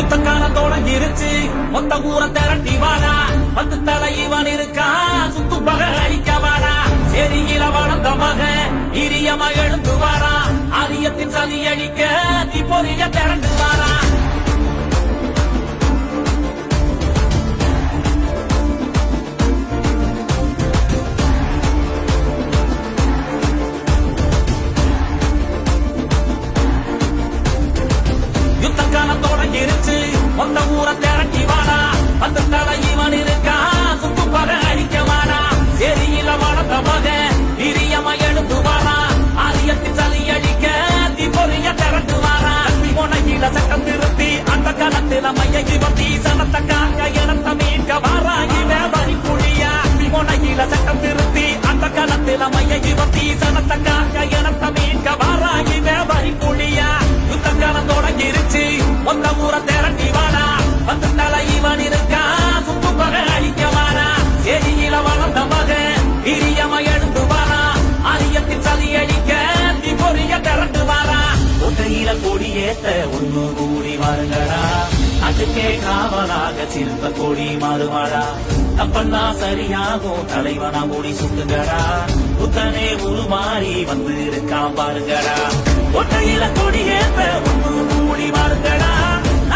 இருச்சு மொத்த ஊர திரட்டி வாடா பத்து தலை இவன் இருக்கா சுத்து பக அழிக்க வாடா செடியில வளர்ந்த மக இரியமா எழுந்து வாடா ஆரியத்தின் சதி அழிக்க தீ பொறிய திரண்டு வாடா மொத்த ஊர திரட்டி வாடா பத்து தலை இவன் இருக்கா சுத்து பக அழிக்க வாடா செடியில வளர்ந்த மக இரியமா எழுந்து வாடா ஆரியத்தின் சதி அழிக்க தீ பொறிய திரண்டு வாடா முனையில சட்டம் திருத்தி அந்த காலத்தில் மைய இவத்தி சனத்தக்காக எனத்த மீட்க வாராகி வேதனை புளியா முனையில சட்டம் திருத்தி அந்த காலத்தில் மைய இவத்தி சனத்தக்காக எனத்த மீட்க வாராகி வேதனை புளியா யுத்த காலம் தொடங்கிருச்சு மொத்த ஊர திரட்டி வாடா பத்து தலை இவன் இருக்கா சுத்து பக அழிக்க வாடா செடியில வளர்ந்த மக இரியமா எழுந்து வாடா ஆரியத்தின் சதி அழிக்க தீ பொறிய திரண்டு வாடா ஒன்றையில கொடியேத்த ஒண்ணு கூடி வாருங்கடா அதுக்கே காவலாக சிறுத்த கொடி மாறுவாடா தப்பண்ணா சரியாகும் தலைவனா மூடி சுட்டுங்கடா புத்தனே உருமாறி வந்து இருக்கான் பாருங்கடா ஒன்றையில கொடியேத்த ஒண்ணு கூடி வாருங்கடா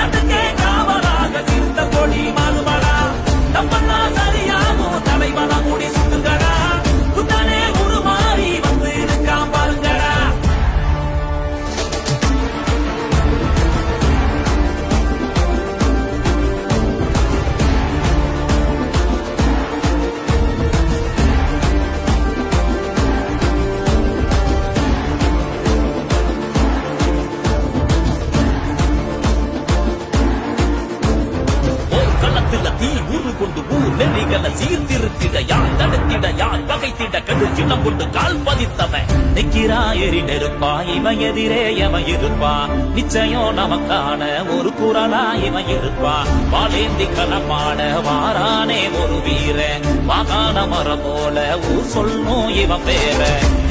அதுக்கே காவலாக சிறுத்த கொடி மாறுவாடா தப்பண்ணா சரியாகும் தலைவனா மூடி சுட்டுங்கடா புத்தனே உருமாறி வந்து இருக்கான் பாருங்கடா சீர்திருத்திட யார் தடுத்திட யார் பகைத்திட கடுச்சிடம் கொண்டு கால் பதித்தவன் நிற்கிறாயறி நெருப்பா இவன் எதிரே எவன் இருப்பா நிச்சயம் நமக்கான ஒரு குரலா இவன் இருப்பா வாழேந்தி களமான வாரானே ஒரு வீர வாகான மரம் போல ஊர் சொல்லும் இவன் பேர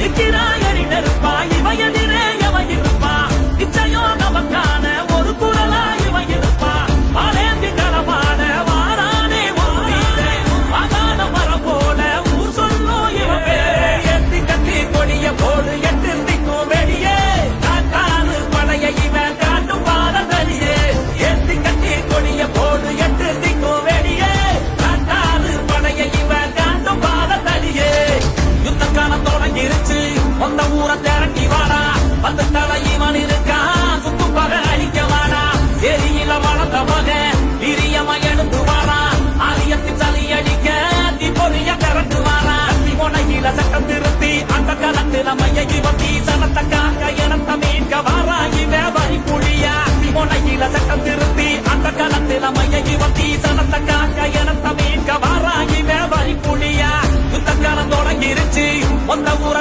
நிற்கிறாயறி நெருப்பா இவன் எதிரே எவன் இருப்பா நிச்சயம் நமக்கான ஒரு குரலா இவன் இருப்பா வாழேந்தி களமான போடு எட்டு திக்கும் வெளியே காட்டாறு படைய இவன் காட்டும் பாரதலியே எத்தி கட்டி கொடிய போடு எட்டு திக்கும் வெளியே காட்டாறு படைய இவன் காட்டும் பாரதலியே யுத்த காலம் தொடங்கிருச்சு மொத்த ஊர திரட்டி வாடா பத்து தலை இவன் இருக்கா சுத்து பக அழிக்க வாடா செடியில வளர்ந்த மக இரியமா எழுந்து வாடா ஆரியத்தின் சதி அடிக்க தீ பொறிய திரண்டு வாடா முனையில சட்டம் திருத்தி அந்த காலத்தில் மைய இவத்தி சனத்தக்காக எனத்த மீட்க வாராகி வேதனை புளியா முனையில சட்டம் திருத்தி அந்த காலத்தில் மைய இவத்தி சனத்தக்காக எனத்த மீட்க வாராகி வேதனை புளியா யுத்த காலம் தொடங்கிருச்சு மொத்த ஊர